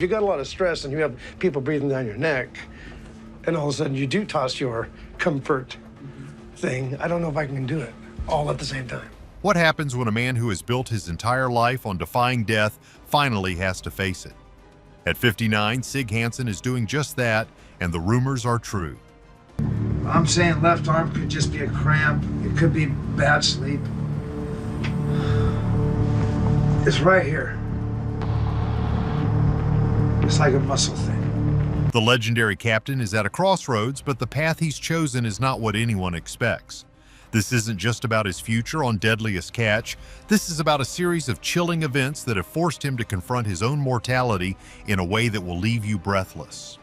You got a lot of stress and you have people breathing down your neck, and all of a sudden you do toss your comfort thing. I don't know if I can do it all at the same time. What happens when a man who has built his entire life on defying death finally has to face it? At 59, Sig Hansen is doing just that, and the rumors are true. I'm saying left arm could just be a cramp. It could be bad sleep. It's right here. It's like a muscle thing. The legendary captain is at a crossroads, but the path he's chosen is not what anyone expects. This isn't just about his future on Deadliest Catch. This is about a series of chilling events that have forced him to confront his own mortality in a way that will leave you breathless.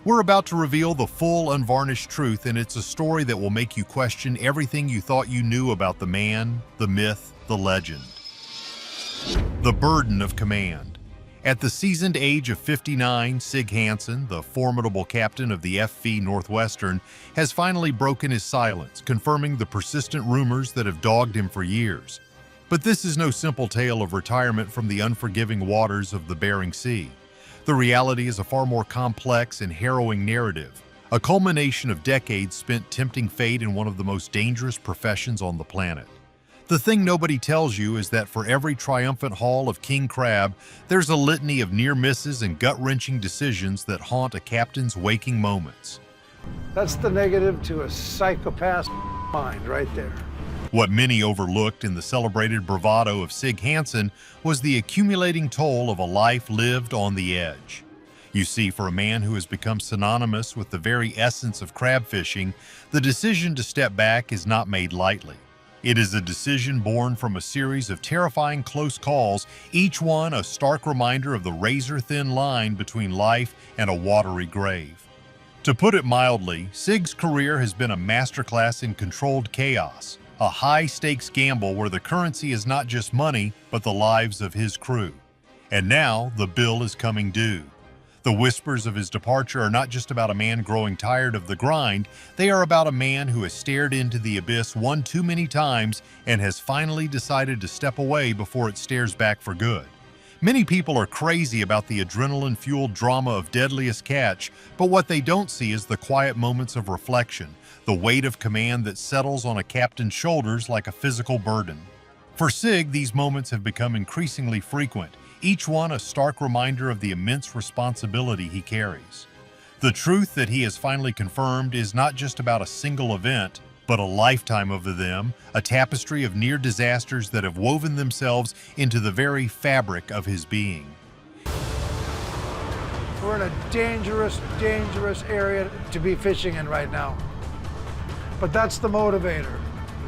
We're about to reveal the full, unvarnished truth, and it's a story that will make you question everything you thought you knew about the man, the myth, the legend. The burden of command. At the seasoned age of 59, Sig Hansen, the formidable captain of the FV Northwestern, has finally broken his silence, confirming the persistent rumors that have dogged him for years. But this is no simple tale of retirement from the unforgiving waters of the Bering Sea. The reality is a far more complex and harrowing narrative, a culmination of decades spent tempting fate in one of the most dangerous professions on the planet. The thing nobody tells you is that for every triumphant haul of king crab, there's a litany of near misses and gut-wrenching decisions that haunt a captain's waking moments. That's the negative to a psychopath's mind right there. What many overlooked in the celebrated bravado of Sig Hansen was the accumulating toll of a life lived on the edge. You see, for a man who has become synonymous with the very essence of crab fishing, the decision to step back is not made lightly. It is a decision born from a series of terrifying close calls, each one a stark reminder of the razor-thin line between life and a watery grave. To put it mildly, Sig's career has been a masterclass in controlled chaos, a high-stakes gamble where the currency is not just money, but the lives of his crew. And now, the bill is coming due. The whispers of his departure are not just about a man growing tired of the grind, they are about a man who has stared into the abyss one too many times and has finally decided to step away before it stares back for good. Many people are crazy about the adrenaline-fueled drama of Deadliest Catch, but what they don't see is the quiet moments of reflection, the weight of command that settles on a captain's shoulders like a physical burden. For Sig, these moments have become increasingly frequent, each one a stark reminder of the immense responsibility he carries. The truth that he has finally confirmed is not just about a single event, but a lifetime of them, a tapestry of near disasters that have woven themselves into the very fabric of his being. We're in a dangerous, dangerous area to be fishing in right now. But that's the motivator.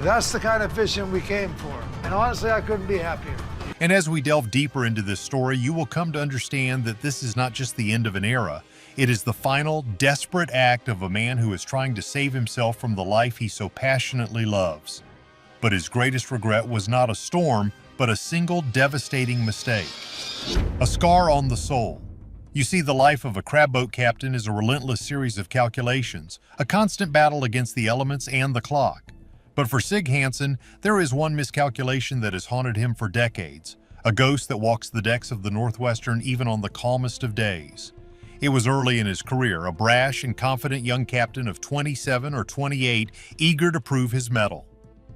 That's the kind of fishing we came for. And honestly, I couldn't be happier. And as we delve deeper into this story, you will come to understand that this is not just the end of an era. It is the final, desperate act of a man who is trying to save himself from the life he so passionately loves. But his greatest regret was not a storm, but a single devastating mistake. A scar on the soul. You see, the life of a crab boat captain is a relentless series of calculations, a constant battle against the elements and the clock. But for Sig Hansen, there is one miscalculation that has haunted him for decades, a ghost that walks the decks of the Northwestern even on the calmest of days. It was early in his career, a brash and confident young captain of 27 or 28, eager to prove his mettle.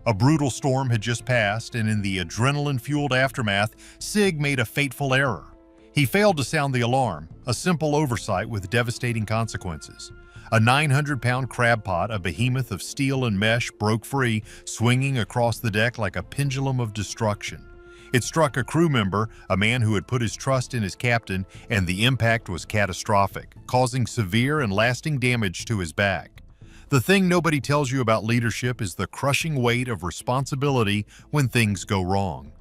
A brutal storm had just passed, and in the adrenaline-fueled aftermath, Sig made a fateful error. He failed to sound the alarm, a simple oversight with devastating consequences. A 900-pound crab pot, a behemoth of steel and mesh, broke free, swinging across the deck like a pendulum of destruction. It struck a crew member, a man who had put his trust in his captain, and the impact was catastrophic, causing severe and lasting damage to his back. The thing nobody tells you about leadership is the crushing weight of responsibility when things go wrong.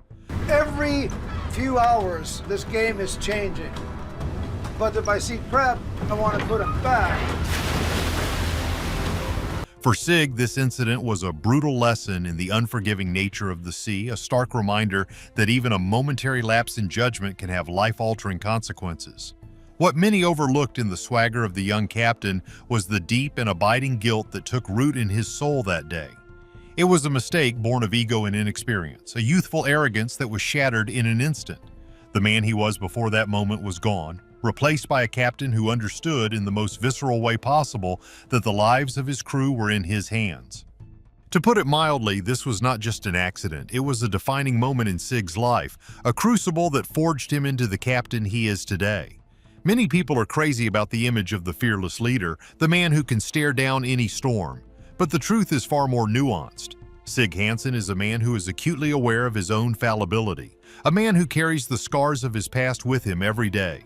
Every few hours, this game is changing. But if I see crab, I want to put him back. For Sig, this incident was a brutal lesson in the unforgiving nature of the sea, a stark reminder that even a momentary lapse in judgment can have life-altering consequences. What many overlooked in the swagger of the young captain was the deep and abiding guilt that took root in his soul that day. It was a mistake born of ego and inexperience, a youthful arrogance that was shattered in an instant. The man he was before that moment was gone, replaced by a captain who understood in the most visceral way possible that the lives of his crew were in his hands. To put it mildly, this was not just an accident. It was a defining moment in Sig's life, a crucible that forged him into the captain he is today. Many people are crazy about the image of the fearless leader, the man who can stare down any storm. But the truth is far more nuanced. Sig Hansen is a man who is acutely aware of his own fallibility, a man who carries the scars of his past with him every day.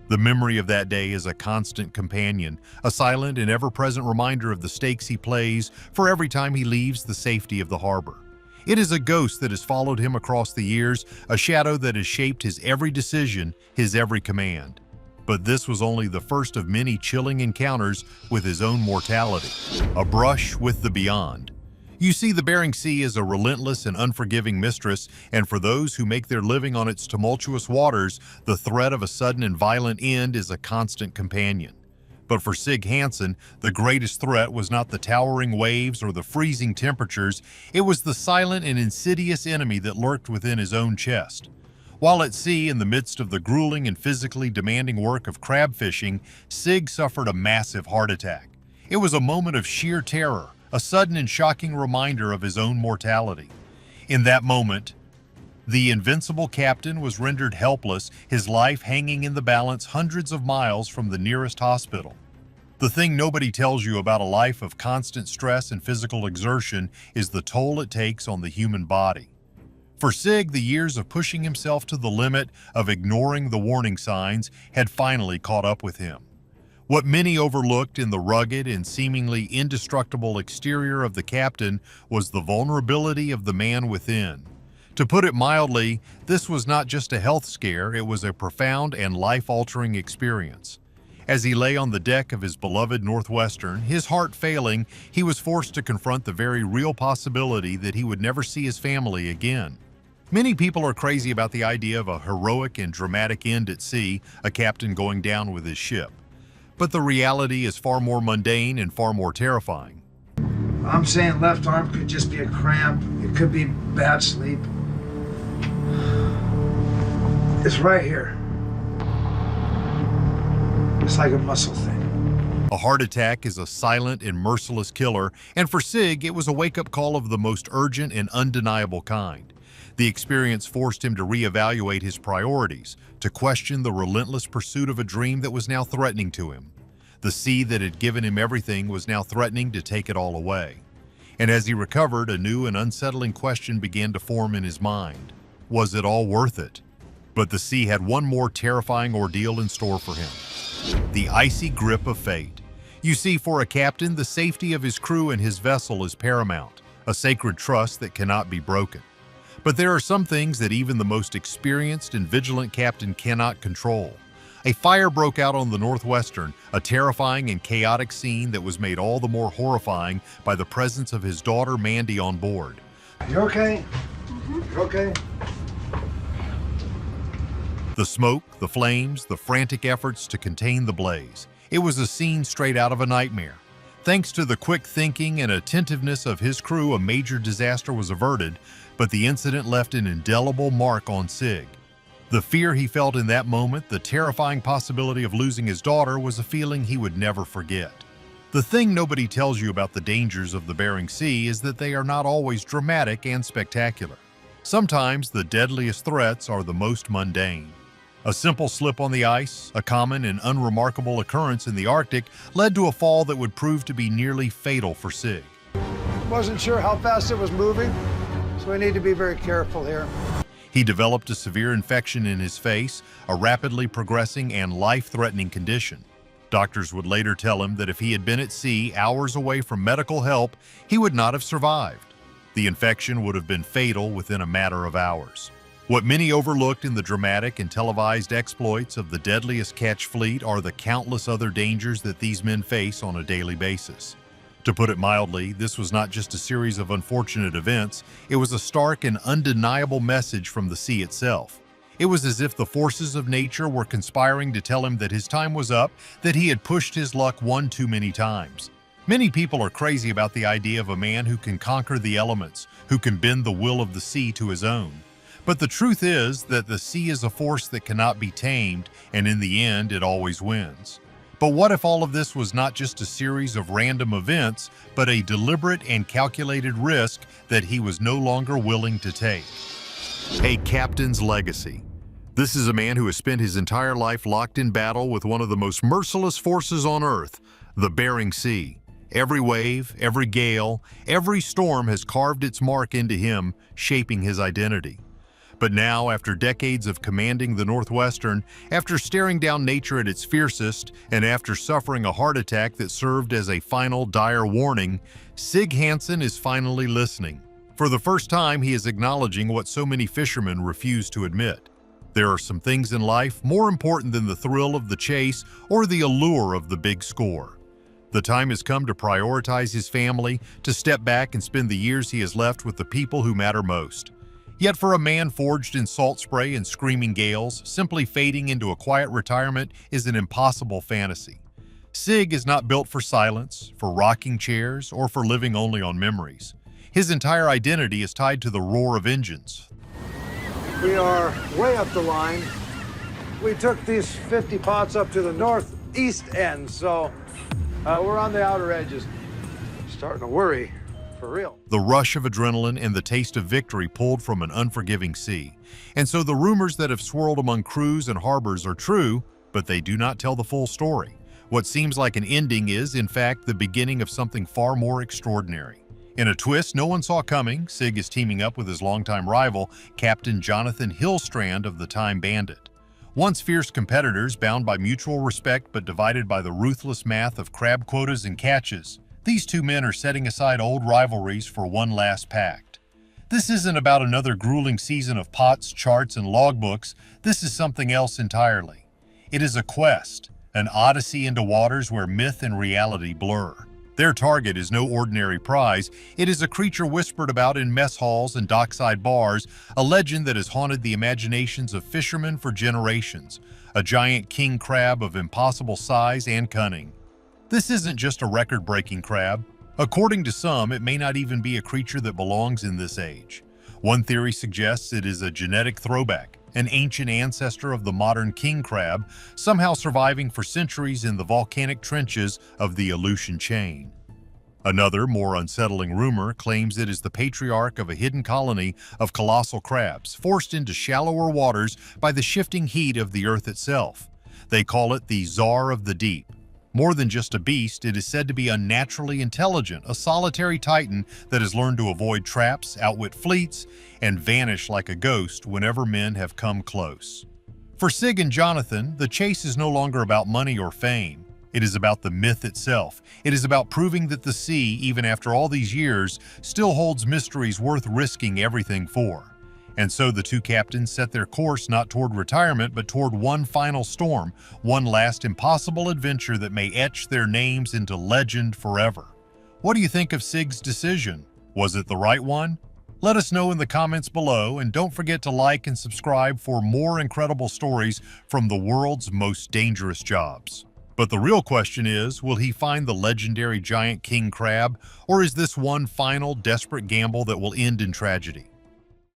The memory of that day is a constant companion, a silent and ever-present reminder of the stakes he plays for every time he leaves the safety of the harbor. It is a ghost that has followed him across the years, a shadow that has shaped his every decision, his every command. But this was only the first of many chilling encounters with his own mortality, a brush with the beyond. You see, the Bering Sea is a relentless and unforgiving mistress, and for those who make their living on its tumultuous waters, the threat of a sudden and violent end is a constant companion. But for Sig Hansen, the greatest threat was not the towering waves or the freezing temperatures, it was the silent and insidious enemy that lurked within his own chest. While at sea, in the midst of the grueling and physically demanding work of crab fishing, Sig suffered a massive heart attack. It was a moment of sheer terror, a sudden and shocking reminder of his own mortality. In that moment, the invincible captain was rendered helpless, his life hanging in the balance hundreds of miles from the nearest hospital. The thing nobody tells you about a life of constant stress and physical exertion is the toll it takes on the human body. For Sig, the years of pushing himself to the limit, of ignoring the warning signs, had finally caught up with him. What many overlooked in the rugged and seemingly indestructible exterior of the captain was the vulnerability of the man within. To put it mildly, this was not just a health scare, it was a profound and life-altering experience. As he lay on the deck of his beloved Northwestern, his heart failing, he was forced to confront the very real possibility that he would never see his family again. Many people are crazy about the idea of a heroic and dramatic end at sea, a captain going down with his ship. But the reality is far more mundane and far more terrifying. I'm saying left arm could just be a cramp. It could be bad sleep. It's right here. It's like a muscle thing. A heart attack is a silent and merciless killer, and for Sig, it was a wake-up call of the most urgent and undeniable kind. The experience forced him to reevaluate his priorities, to question the relentless pursuit of a dream that was now threatening to him. The sea that had given him everything was now threatening to take it all away. And as he recovered, a new and unsettling question began to form in his mind. Was it all worth it? But the sea had one more terrifying ordeal in store for him. The icy grip of fate. You see, for a captain, the safety of his crew and his vessel is paramount, a sacred trust that cannot be broken. But there are some things that even the most experienced and vigilant captain cannot control. A fire broke out on the Northwestern, a terrifying and chaotic scene that was made all the more horrifying by the presence of his daughter Mandy on board. You okay? You okay? The smoke, the flames, the frantic efforts to contain the blaze. It was a scene straight out of a nightmare. Thanks to the quick thinking and attentiveness of his crew, a major disaster was averted, but the incident left an indelible mark on Sig. The fear he felt in that moment, the terrifying possibility of losing his daughter, was a feeling he would never forget. The thing nobody tells you about the dangers of the Bering Sea is that they are not always dramatic and spectacular. Sometimes the deadliest threats are the most mundane. A simple slip on the ice, a common and unremarkable occurrence in the Arctic, led to a fall that would prove to be nearly fatal for Sig. Wasn't sure how fast it was moving, so we need to be very careful here. He developed a severe infection in his face, a rapidly progressing and life-threatening condition. Doctors would later tell him that if he had been at sea, hours away from medical help, he would not have survived. The infection would have been fatal within a matter of hours. What many overlooked in the dramatic and televised exploits of the Deadliest Catch fleet are the countless other dangers that these men face on a daily basis. To put it mildly, this was not just a series of unfortunate events, it was a stark and undeniable message from the sea itself. It was as if the forces of nature were conspiring to tell him that his time was up, that he had pushed his luck one too many times. Many people are crazy about the idea of a man who can conquer the elements, who can bend the will of the sea to his own. But the truth is that the sea is a force that cannot be tamed, and in the end, it always wins. But what if all of this was not just a series of random events, but a deliberate and calculated risk that he was no longer willing to take? A captain's legacy. This is a man who has spent his entire life locked in battle with one of the most merciless forces on Earth, the Bering Sea. Every wave, every gale, every storm has carved its mark into him, shaping his identity. But now, after decades of commanding the Northwestern, after staring down nature at its fiercest, and after suffering a heart attack that served as a final dire warning, Sig Hansen is finally listening. For the first time, he is acknowledging what so many fishermen refuse to admit. There are some things in life more important than the thrill of the chase or the allure of the big score. The time has come to prioritize his family, to step back and spend the years he has left with the people who matter most. Yet for a man forged in salt spray and screaming gales, simply fading into a quiet retirement is an impossible fantasy. Sig is not built for silence, for rocking chairs, or for living only on memories. His entire identity is tied to the roar of engines. We are way up the line. We took these 50 pots up to the northeast end, so we're on the outer edges. Starting to worry, for real. The rush of adrenaline and the taste of victory pulled from an unforgiving sea. And so the rumors that have swirled among crews and harbors are true, but they do not tell the full story. What seems like an ending is, in fact, the beginning of something far more extraordinary. In a twist no one saw coming, Sig is teaming up with his longtime rival, Captain Jonathan Hillstrand of the Time Bandit. Once fierce competitors, bound by mutual respect but divided by the ruthless math of crab quotas and catches, these two men are setting aside old rivalries for one last pact. This isn't about another grueling season of pots, charts, and logbooks. This is something else entirely. It is a quest, an odyssey into waters where myth and reality blur. Their target is no ordinary prize. It is a creature whispered about in mess halls and dockside bars, a legend that has haunted the imaginations of fishermen for generations, a giant king crab of impossible size and cunning. This isn't just a record-breaking crab. According to some, it may not even be a creature that belongs in this age. One theory suggests it is a genetic throwback, an ancient ancestor of the modern king crab, somehow surviving for centuries in the volcanic trenches of the Aleutian chain. Another, more unsettling rumor claims it is the patriarch of a hidden colony of colossal crabs, forced into shallower waters by the shifting heat of the earth itself. They call it the Czar of the Deep. More than just a beast, it is said to be unnaturally intelligent, a solitary titan that has learned to avoid traps, outwit fleets, and vanish like a ghost whenever men have come close. For Sig and Jonathan, the chase is no longer about money or fame. It is about the myth itself. It is about proving that the sea, even after all these years, still holds mysteries worth risking everything for. And so the two captains set their course not toward retirement, but toward one final storm, one last impossible adventure that may etch their names into legend forever. What do you think of Sig's decision? Was it the right one? Let us know in the comments below, and don't forget to like and subscribe for more incredible stories from the world's most dangerous jobs. But the real question is, will he find the legendary giant king crab, or is this one final desperate gamble that will end in tragedy?